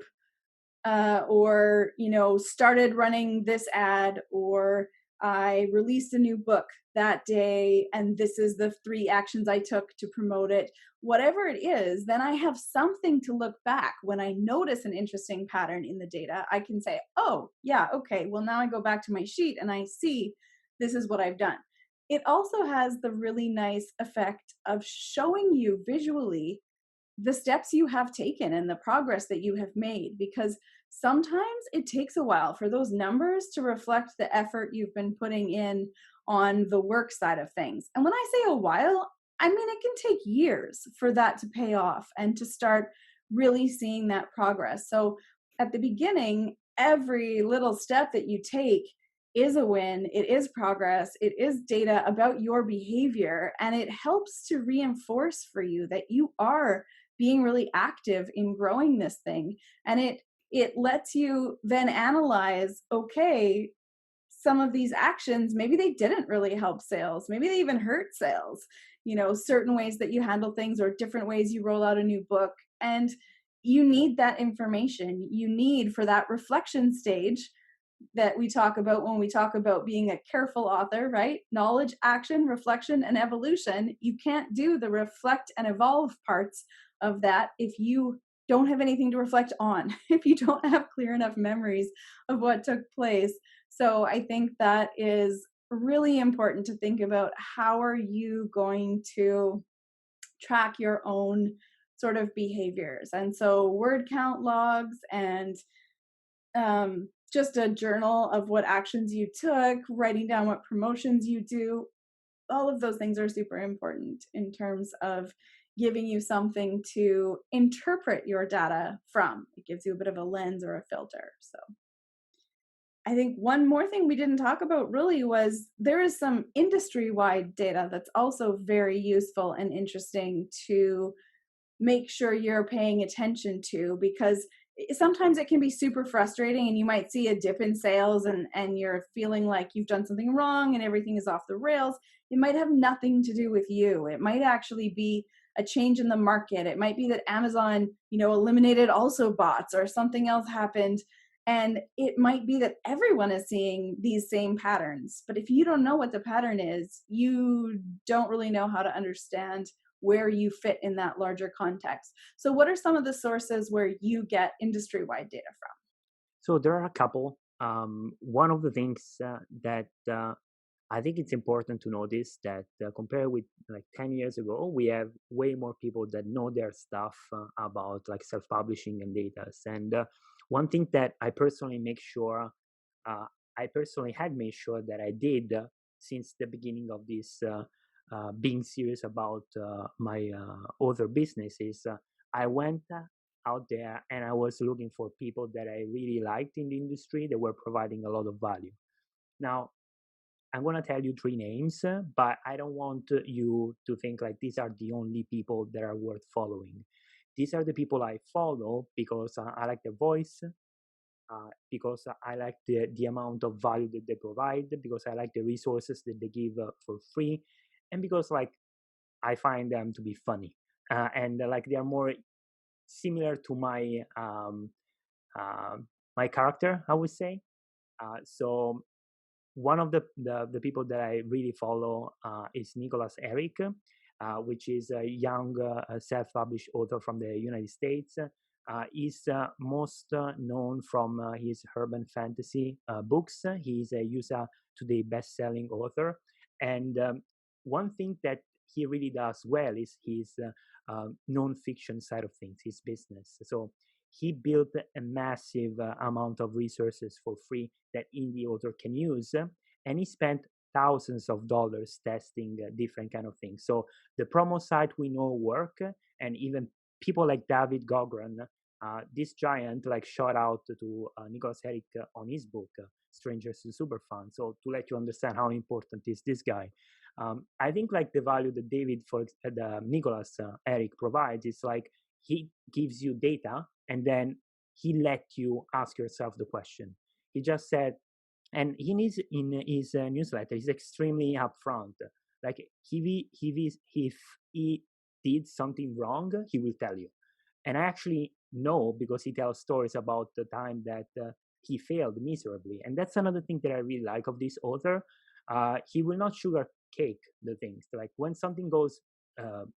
[SPEAKER 1] or started running this ad, or I released a new book that day, and this is the 3 actions I took to promote it. Whatever it is, then I have something to look back. When I notice an interesting pattern in the data, I can say, oh, yeah, okay, well, now I go back to my sheet and I see this is what I've done. It also has the really nice effect of showing you visually the steps you have taken and the progress that you have made, because sometimes it takes a while for those numbers to reflect the effort you've been putting in on the work side of things. And when I say a while, I mean it can take years for that to pay off and to start really seeing that progress. So at the beginning, every little step that you take is a win, it is progress, it is data about your behavior, and it helps to reinforce for you that you are being really active in growing this thing. And it lets you then analyze, okay, some of these actions, maybe they didn't really help sales, maybe they even hurt sales, certain ways that you handle things or different ways you roll out a new book. And you need that information. You need, for that reflection stage that we talk about when we talk about being a careful author, right? Knowledge, action, reflection, and evolution. You can't do the reflect and evolve parts of that if you don't have anything to reflect on, if you don't have clear enough memories of what took place. So I think that is really important to think about. How are you going to track your own sort of behaviors? And so word count logs and just a journal of what actions you took, writing down what promotions you do, all of those things are super important in terms of giving you something to interpret your data from. It gives you a bit of a lens or a filter. So I think one more thing we didn't talk about really was there is some industry-wide data that's also very useful and interesting to make sure you're paying attention to, because sometimes it can be super frustrating and you might see a dip in sales and you're feeling like you've done something wrong and everything is off the rails. It might have nothing to do with you. It might actually be a change in the market. It might be that Amazon, eliminated also bots, or something else happened. And it might be that everyone is seeing these same patterns. But if you don't know what the pattern is, you don't really know how to understand where you fit in that larger context. So what are some of the sources where you get industry-wide data from?
[SPEAKER 2] So there are a couple. One of the things that I think it's important to notice that compared with like 10 years ago, we have way more people that know their stuff about like self-publishing and data. And One thing that I personally had made sure that I did since the beginning of this being serious about my author business is I went out there and I was looking for people that I really liked in the industry that were providing a lot of value. Now, I'm going to tell you three names, but I don't want you to think like these are the only people that are worth following. These are the people I follow because I like their voice, because I like the amount of value that they provide, because I like the resources that they give for free, and because like I find them to be funny, and like they are more similar to uh, my character, I would say. So one of the people that I really follow is Nicholas Eric, which is a young self-published author from the United States. He's most known from his urban fantasy books. He's a USA Today best-selling author, and one thing that he really does well is his non-fiction side of things, his business. So he built a massive amount of resources for free that indie author can use, and he spent thousands of dollars testing different kind of things. So the promo site we know work, and even people like David Gogran, this giant, like shout out to Nicholas Eric on his book Strangers to Superfan. So to let you understand how important is this guy, I think like the value that David for the Nicholas Eric provides is like he gives you data and then he let you ask yourself the question. He just said, and he needs in his newsletter, he's extremely upfront. Like if he did something wrong, he will tell you. And I actually know because he tells stories about the time that he failed miserably. And that's another thing that I really like of this author. He will not sugarcake the things. Like when something goes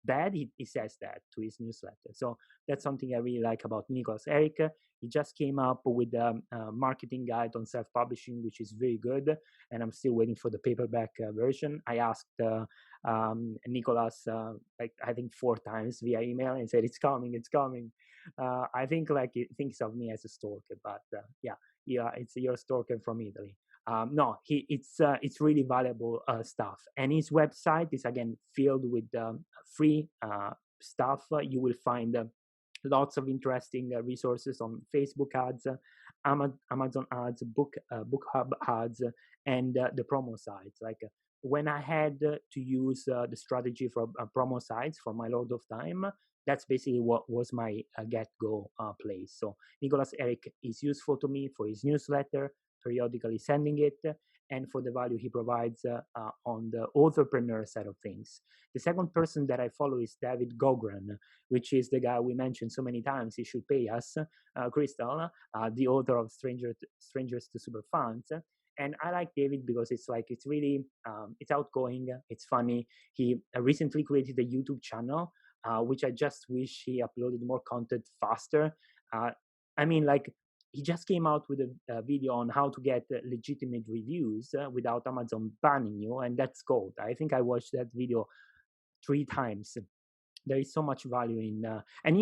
[SPEAKER 2] bad, he says that to his newsletter. So that's something I really like about Nicholas Eric. He just came up with a marketing guide on self-publishing, which is very good. And I'm still waiting for the paperback version. I asked Nicholas like I think 4 times via email and said it's coming, it's coming. I think like he thinks of me as a stalker, but yeah, it's your stalker from Italy. No, it's really valuable stuff, and his website is again filled with free stuff. You will find lots of interesting resources on Facebook ads, Amazon ads, Book Hub ads, and the promo sites. Like when I had to use the strategy for promo sites for my Lord of Time, that's basically what was my get-go place. So Nicholas Eric is useful to me for his newsletter, periodically sending it, and for the value he provides on the Authorpreneur side of things. The second person that I follow is David Gogran, which is the guy we mentioned so many times. He should pay us, Crystal, the author of Strangers to Superfans. And I like David because it's really it's outgoing, it's funny. He recently created a YouTube channel, which I just wish he uploaded more content faster. I mean, like he just came out with a video on how to get legitimate reviews without Amazon banning you, and that's gold. I think I watched that video 3 times. There is so much value in, and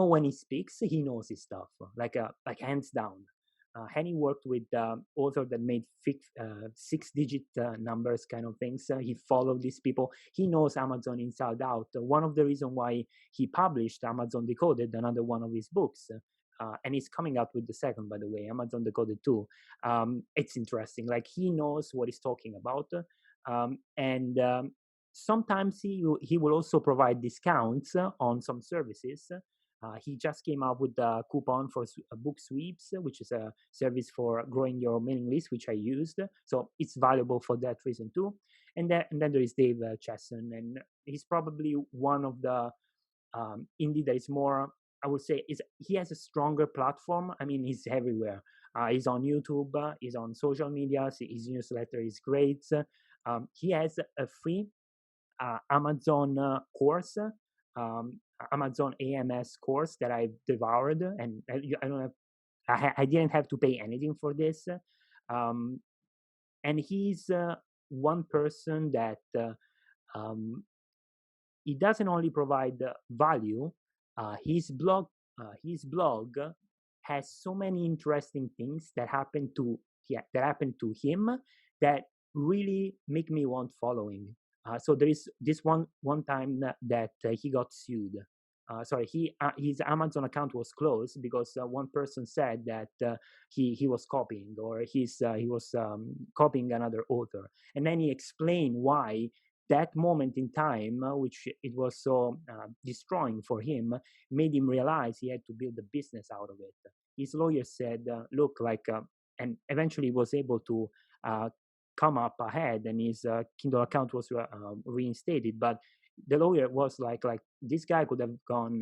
[SPEAKER 2] when he speaks, he knows his stuff, like hands down. And he worked with author that made 6-digit numbers kind of things. He followed these people. He knows Amazon inside out. One of the reasons why he published Amazon Decoded, another one of his books, and he's coming out with the second, by the way, Amazon Decoded 2. It's interesting. Like he knows what he's talking about, and sometimes he will also provide discounts on some services. He just came up with a coupon for book sweeps, which is a service for growing your mailing list, which I used. So it's valuable for that reason too. And then there is Dave Chesson, and he's probably one of the indie that is more, I would say, he has a stronger platform. I mean, he's everywhere. He's on YouTube, he's on social media, his newsletter is great. He has a free Amazon course, Amazon AMS course that I've devoured, and I don't have, I didn't have to pay anything for this. And he's one person that he doesn't only provide value. His blog has so many interesting things that happen to, yeah, that happened to him that really make me want following. So there is this one time that he got sued. Sorry, his Amazon account was closed because one person said that he was copying, or he was copying another author, and then he explained why that moment in time, which it was so destroying for him, made him realize he had to build a business out of it. His lawyer said, "Look, like," and eventually was able to come up ahead, and his Kindle account was reinstated. But the lawyer was like this guy could have gone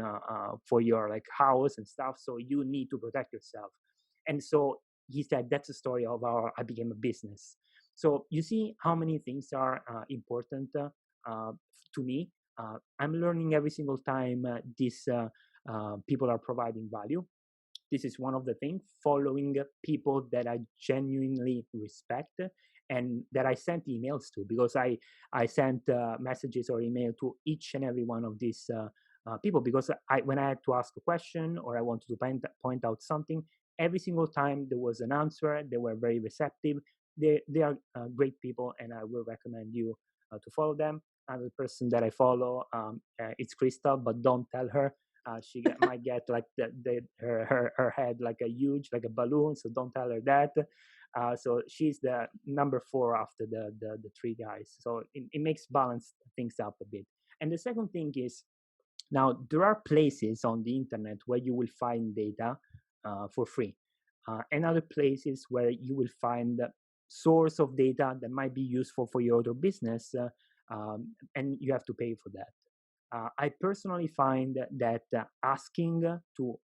[SPEAKER 2] for your like house and stuff, so you need to protect yourself. And so he said that's the story of how I became a business. So you see how many things are important to me. I'm learning every single time these people are providing value. This is one of the things, following people that I genuinely respect and that I sent emails to, because I sent messages or email to each and every one of these people, because when I had to ask a question or I wanted to point out something, every single time there was an answer. They were very receptive. They are great people, and I will recommend you to follow them. Another person that I follow, it's Crystal, but don't tell her. Might get like her head like a huge, like a balloon, so don't tell her that. So she's the number 4 after the 3 guys, so it makes balance things up a bit. And the second thing is, now there are places on the internet where you will find data for free, and other places where you will find the source of data that might be useful for your other business, and you have to pay for that. I personally find that asking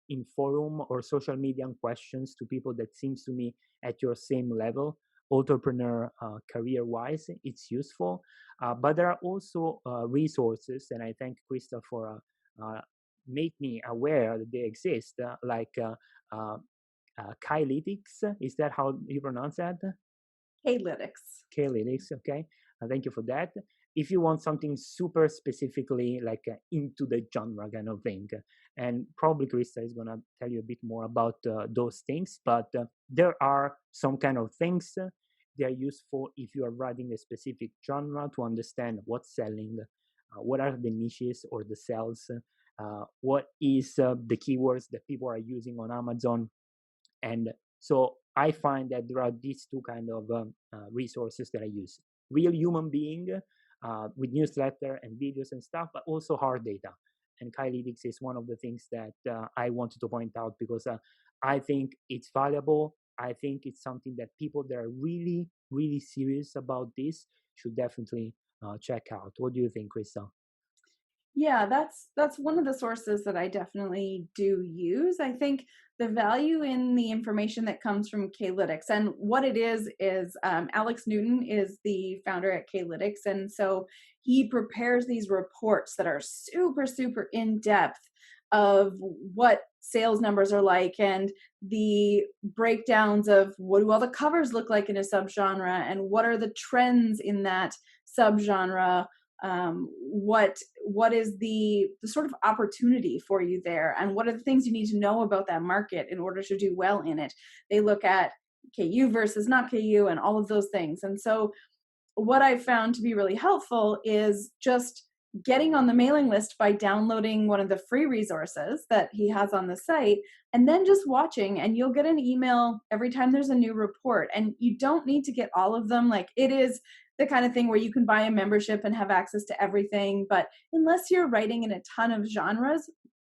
[SPEAKER 2] in forum or social media questions to people that seems to me at your same level, entrepreneur career-wise, it's useful. But there are also resources, and I thank Krista for make me aware that they exist, like Kylytics. Is that how you pronounce that? Klytics, okay. Thank you for that. If you want something super specifically like into the genre kind of thing, and probably Krista is going to tell you a bit more about those things, but there are some kind of things they are useful if you are writing a specific genre to understand what's selling, what are the niches or the sales, what is the keywords that people are using on Amazon. And so I find that there are these two kind of resources that I use: real human being with newsletter and videos and stuff, but also hard data. And Kylytics is one of the things that I wanted to point out, because I think it's valuable. I think it's something that people that are really, really serious about this should definitely check out. What do you think, Krista?
[SPEAKER 1] Yeah, that's one of the sources that I definitely do use. I think the value in the information that comes from Klytics, and what it is Alex Newton is the founder at Klytics, and so he prepares these reports that are super, super in depth of what sales numbers are like, and the breakdowns of what do all the covers look like in a subgenre, and what are the trends in that subgenre. What is the sort of opportunity for you there, and what are the things you need to know about that market in order to do well in it. They look at KU versus not KU and all of those things. And so what I've found to be really helpful is just getting on the mailing list by downloading one of the free resources that he has on the site, and then just watching, and you'll get an email every time there's a new report. And you don't need to get all of them. Like, it is the kind of thing where you can buy a membership and have access to everything. But unless you're writing in a ton of genres,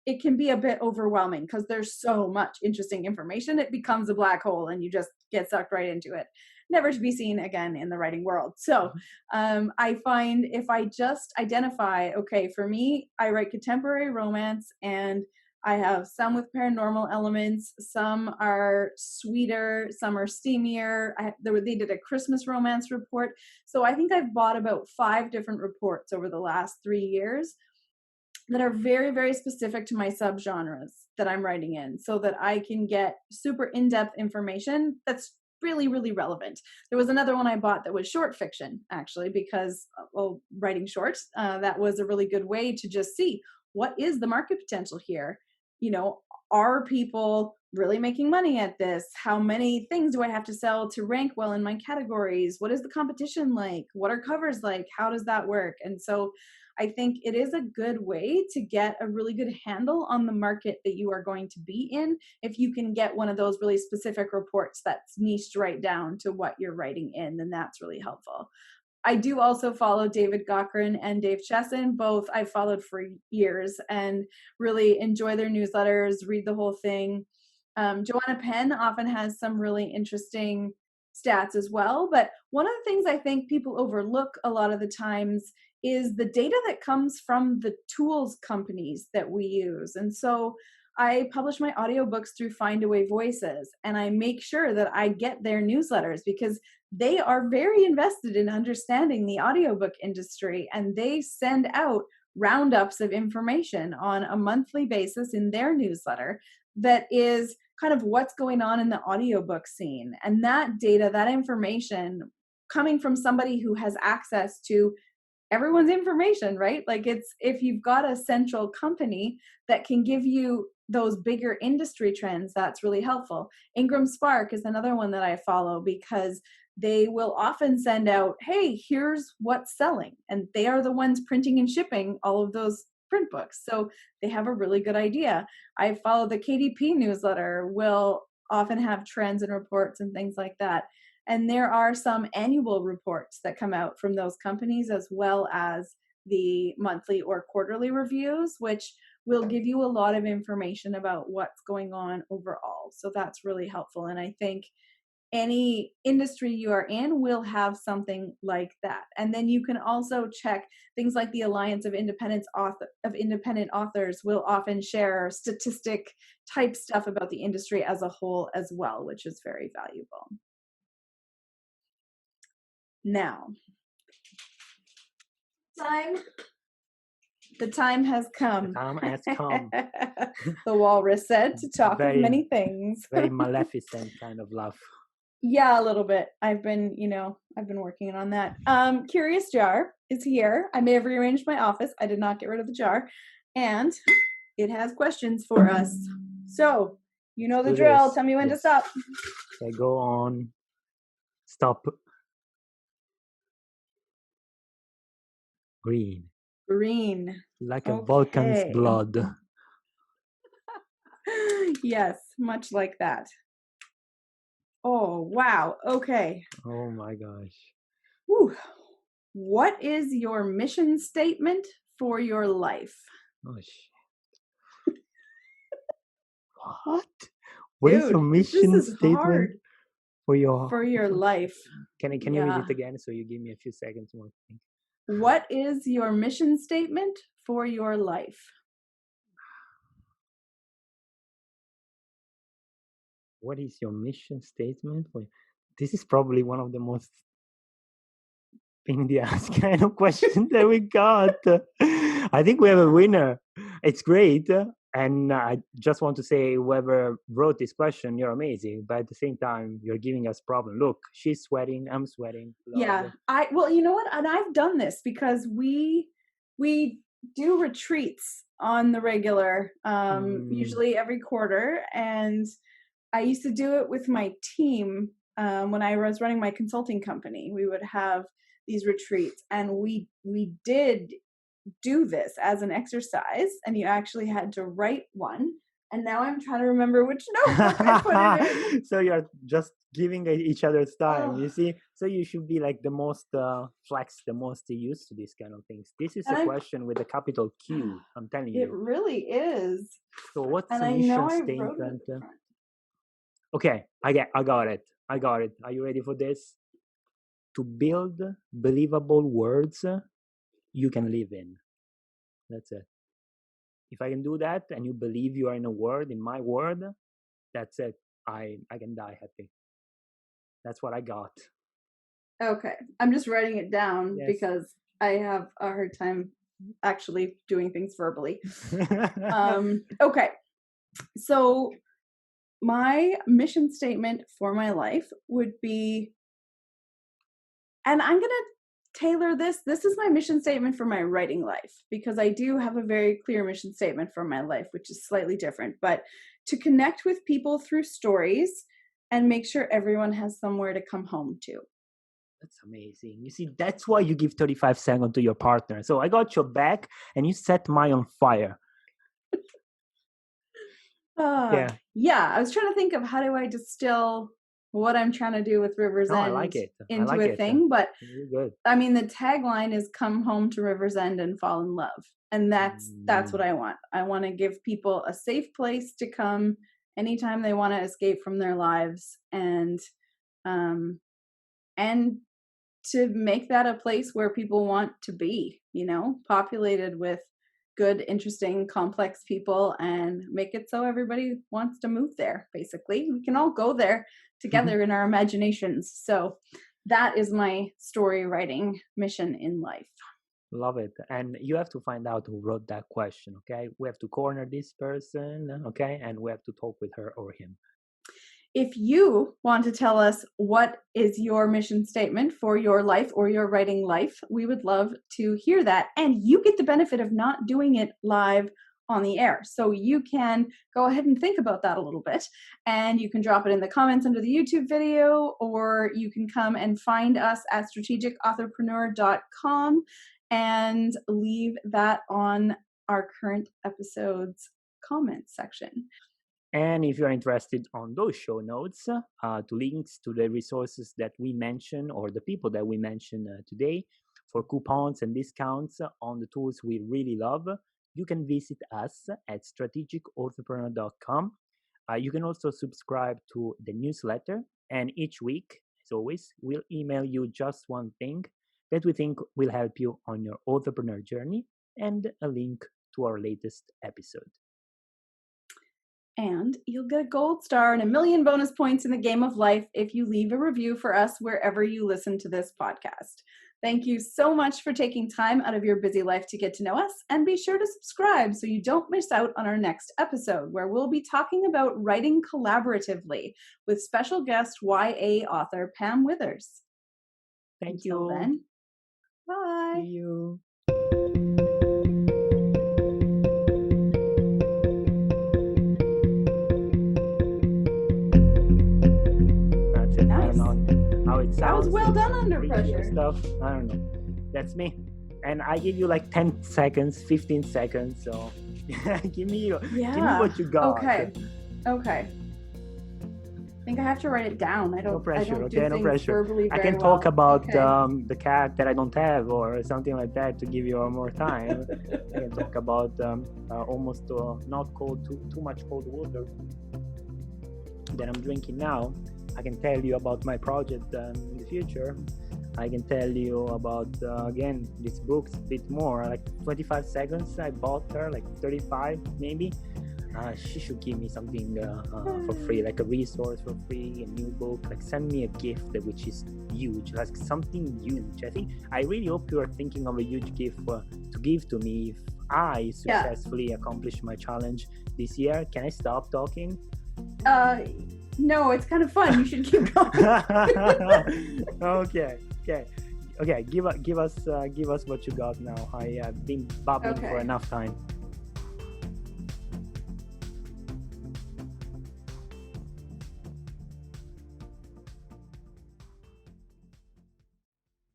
[SPEAKER 1] it can be a bit overwhelming because there's so much interesting information. It becomes a black hole and you just get sucked right into it, never to be seen again in the writing world. So I find if I just identify, okay, for me, I write contemporary romance, and I have some with paranormal elements, some are sweeter, some are steamier. They did a Christmas romance report. So I think I've bought about 5 different reports over the last 3 years that are very, very specific to my subgenres that I'm writing in, so that I can get super in-depth information that's really, really relevant. There was another one I bought that was short fiction, actually, because, well, writing shorts, that was a really good way to just see what is the market potential here. You know, are people really making money at this? How many things do I have to sell to rank well in my categories? What is the competition like? What are covers like? How does that work? And so I think it is a good way to get a really good handle on the market that you are going to be in if you can get one of those really specific reports that's niched right down to what you're writing in, then that's really helpful. I do also follow David Gogran and Dave Chesson. Both I've followed for years and really enjoy their newsletters, read the whole thing. Joanna Penn often has some really interesting stats as well. But one of the things I think people overlook a lot of the times is the data that comes from the tools companies that we use. And so I publish my audiobooks through Findaway Voices, and I make sure that I get their newsletters because they are very invested in understanding the audiobook industry, and they send out roundups of information on a monthly basis in their newsletter that is kind of what's going on in the audiobook scene. And that data, that information coming from somebody who has access to everyone's information, right? Like it's, if you've got a central company that can give you those bigger industry trends, that's really helpful. Ingramspark is another one that I follow because they will often send out, hey, here's what's selling. And they are the ones printing and shipping all of those print books. So they have a really good idea. I follow the KDP newsletter, will often have trends and reports and things like that. And there are some annual reports that come out from those companies, as well as the monthly or quarterly reviews, which will give you a lot of information about what's going on overall. So that's really helpful. And I think any industry you are in will have something like that. And then you can also check things like the Alliance of Independent Authors will often share statistic type stuff about the industry as a whole as well, which is very valuable. Now, the time has come.
[SPEAKER 2] The time has come.
[SPEAKER 1] The walrus said to talk of many things.
[SPEAKER 2] Very maleficent kind of laugh.
[SPEAKER 1] Yeah, a little bit. I've been working on that. Curious Jar is here. I may have rearranged my office. I did not get rid of the jar. And it has questions for us. So, you know the drill. Tell me when to stop.
[SPEAKER 2] Okay, go on. Stop. Green. Like a volcan's blood.
[SPEAKER 1] Yes, much like that. Oh, wow. Okay.
[SPEAKER 2] Oh my gosh.
[SPEAKER 1] Whew. What is your mission statement for your life?
[SPEAKER 2] Oh shit. What? What is your mission statement for your
[SPEAKER 1] life?
[SPEAKER 2] Can you read it again so you give me a few seconds more to think?
[SPEAKER 1] What is your mission statement for your life?
[SPEAKER 2] What is your mission statement? This is probably one of the most in the ass kind of questions that we got. I think we have a winner. It's great. And I just want to say, whoever wrote this question, you're amazing. But at the same time, you're giving us problem. Look, she's sweating. I'm sweating.
[SPEAKER 1] Yeah. Well, you know what? And I've done this because we do retreats on the regular, usually every quarter. And I used to do it with my team when I was running my consulting company. We would have these retreats, and we did do this as an exercise, and you actually had to write one. And now I'm trying to remember which notebook I put it in.
[SPEAKER 2] So you're just giving each other's time, you see? So you should be like the most the most used to these kind of things. This is a question with a capital Q, I'm telling you.
[SPEAKER 1] It really is.
[SPEAKER 2] So what's the mission statement? Okay, I got it. Are you ready for this? To build believable words you can live in. That's it. If I can do that and you believe you are in a word, in my word, that's it. I can die happy. That's what I got.
[SPEAKER 1] Okay. I'm just writing it down because I have a hard time actually doing things verbally. Okay. So my mission statement for my life would be, and I'm going to tailor this. This is my mission statement for my writing life, because I do have a very clear mission statement for my life, which is slightly different. But to connect with people through stories and make sure everyone has somewhere to come home to.
[SPEAKER 2] That's amazing. You see, that's why you give 35 seconds to your partner. So I got your back and you set mine on fire.
[SPEAKER 1] Yeah, I was trying to think of how do I distill what I'm trying to do with River's End into a thing, but
[SPEAKER 2] really good.
[SPEAKER 1] I mean, the tagline is "Come home to River's End and fall in love," and that's what I want. I want to give people a safe place to come anytime they want to escape from their lives, and to make that a place where people want to be, populated with good, interesting, complex people, and make it so everybody wants to move there. Basically, we can all go there together in our imaginations. So that is my story writing mission in life.
[SPEAKER 2] Love it. And you have to find out who wrote that question. Okay, we have to corner this person. Okay, and we have to talk with her or him.
[SPEAKER 1] If you want to tell us what is your mission statement for your life or your writing life, we would love to hear that. And you get the benefit of not doing it live on the air. So you can go ahead and think about that a little bit, and you can drop it in the comments under the YouTube video, or you can come and find us at strategicauthorpreneur.com and leave that on our current episode's comments section.
[SPEAKER 2] And if you're interested on those show notes, to links to the resources that we mentioned or the people that we mentioned today, for coupons and discounts on the tools we really love, you can visit us at strategicauthorpreneur.com. You can also subscribe to the newsletter, and each week, as always, we'll email you just one thing that we think will help you on your authorpreneur journey and a link to our latest episode.
[SPEAKER 1] And you'll get a gold star and 1 million bonus points in the game of life if you leave a review for us wherever you listen to this podcast. Thank you so much for taking time out of your busy life to get to know us, and be sure to subscribe so you don't miss out on our next episode, where we'll be talking about writing collaboratively with special guest YA author Pam Withers.
[SPEAKER 2] Thank
[SPEAKER 1] Until
[SPEAKER 2] you.
[SPEAKER 1] then, bye.
[SPEAKER 2] See you.
[SPEAKER 1] That was well done under pressure.
[SPEAKER 2] Stuff. I don't know. That's me. And I give you like 10 seconds, 15 seconds. So give me what you got.
[SPEAKER 1] Okay. I think I have to write it down.
[SPEAKER 2] No pressure.
[SPEAKER 1] No pressure.
[SPEAKER 2] I can talk about the cat that I don't have or something like that to give you more time. I can talk about almost not cold, too much cold water that I'm drinking now. I can tell you about my project in the future. I can tell you about, again, these books a bit more, like 25 seconds. I bought her, like 35 maybe. She should give me something for free, like a resource for free, a new book, like send me a gift which is huge, like something huge. I really hope you are thinking of a huge gift to give to me if I successfully accomplish my challenge this year. Can I stop talking?
[SPEAKER 1] No, it's kind of fun. You should keep going.
[SPEAKER 2] Okay. Give us what you got now. I have been babbling for enough time.